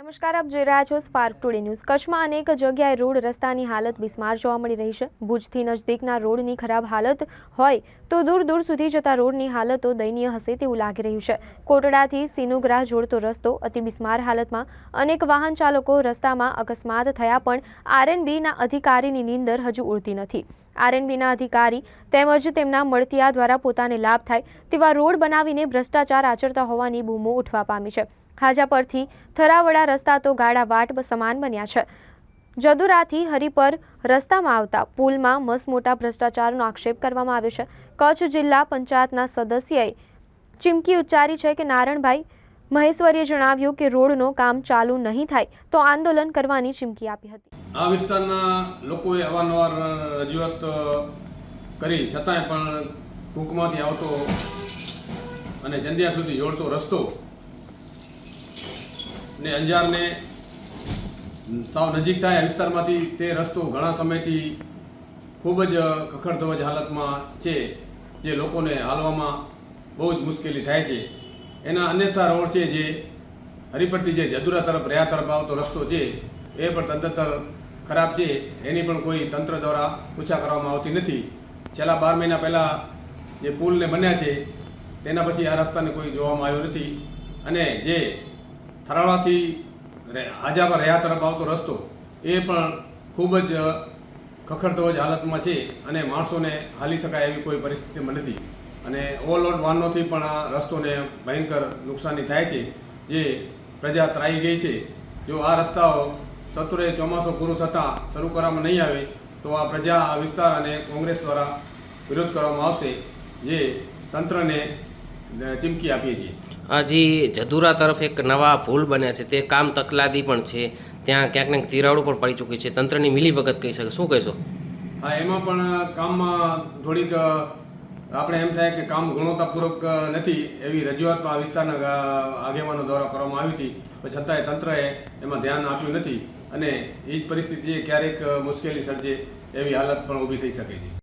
નમસ્કાર, આપ જોઈ રહ્યા છો સ્પાર્ક ટુડે ન્યૂઝ। કચ્છમાં અનેક જગ્યાએ રોડ રસ્તાની હાલત બિસ્માર જોવા મળી રહી છે। ભુજથી નજદીકના રોડની ખરાબ હાલત હોય તો દૂર દૂર સુધી જતા રોડની હાલતો દયનીય હશે તેવું લાગી રહ્યું છે। કોટડાથી સિનુગ્રા જોડતો રસ્તો અતિ બિસ્માર હાલતમાં। અનેક વાહન ચાલકો રસ્તામાં અકસ્માત થયા પણ આરએનબીના અધિકારીની નીંદર હજુ ઉડતી નથી। આરએનબીના અધિકારી તેમજ તેમના મળતિયા દ્વારા પોતાને લાભ થાય તેવા રોડ બનાવીને ભ્રષ્ટાચાર આચરતા હોવાની બૂમો ઉઠવા પામી છે। હાજા પરથી થરાવડા રસ્તા તો ગાડા વાટ સમાન બન્યા છે। જદુરાથી હરિપર રસ્તામાં આવતા પુલમાં મસમોટા ભ્રષ્ટાચારનો આક્ષેપ કરવામાં આવ્યો છે। કચ્છ જિલ્લા પંચાયતના સદસ્યએ ચીમકી ઉચ્ચારી છે કે નારણભાઈ મહેશ્વરીએ જણાવ્યું કે રોડનો કામ ચાલુ નહીં થાય તો આંદોલન કરવાની ચીમકી આપી હતી। આ વિસ્તારના લોકોએ અવારનવાર રજૂઆત કરી છતાંય પણ કુકમાંથી આવતો અને જંદિયા સુધી જોડતો રસ્તો ને અંજારને સાવ નજીક થાય વિસ્તારમાંથી તે રસ્તો ઘણા સમયથી ખૂબ જ ખખડધજ હાલતમાં છે, જે લોકોને હાલવામાં બહુ જ મુશ્કેલી થાય છે। એના અન્યથા રોડ છે જે હરિપરથી જે જદુરા તરફ રહ્યા તરફ આવતો રસ્તો છે એ પણ તદ્દન ખરાબ છે। એની પણ કોઈ તંત્ર દ્વારા પૂછા કરવામાં આવતી નથી। છેલ્લા 12 મહિના પહેલાં જે પુલને બન્યા છે તેના પછી આ રસ્તાને કોઈ જોવામાં આવ્યો નથી। અને જે થરાવડાથી હાજા પર રહ્યા તરફ આવતો રસ્તો એ પણ ખૂબ જ ખખડધજ હાલતમાં છે અને માણસોને હાલી શકાય એવી કોઈ પરિસ્થિતિમાં નથી। અને ઓવરલોડ વાહનોથી પણ આ રસ્તોને ભયંકર નુકસાની થાય છે, જે પ્રજા ત્રાહી ગઈ છે। જો આ રસ્તાઓ સત્વરે ચોમાસું પૂરું થતાં શરૂ કરવામાં નહીં આવે તો આ પ્રજા આ વિસ્તાર અને કોંગ્રેસ દ્વારા વિરોધ કરવામાં આવશે, જે તંત્રને ચીમકી આપીએ છીએ। હજી જદુરા તરફ એક નવા પુલ બન્યા છે, તે કામ તકલાદી પણ છે, ત્યાં ક્યાંક ને તિરાડો પણ પડી ચૂકી છે, તંત્રની મિલીભગત કહી શકે, શું કહેશો? હા, એમાં પણ કામમાં થોડીક આપણે એમ થાય કે કામ ગુણવત્તાપૂર્વક નથી એવી રજૂઆત આ વિસ્તારના આગેવાનો દ્વારા કરવામાં આવી હતી, પણ છતાંય તંત્રએ એમાં ધ્યાન આપ્યું નથી અને એ જ પરિસ્થિતિ ક્યારેક મુશ્કેલી સર્જે એવી હાલત પણ ઊભી થઈ શકે છે।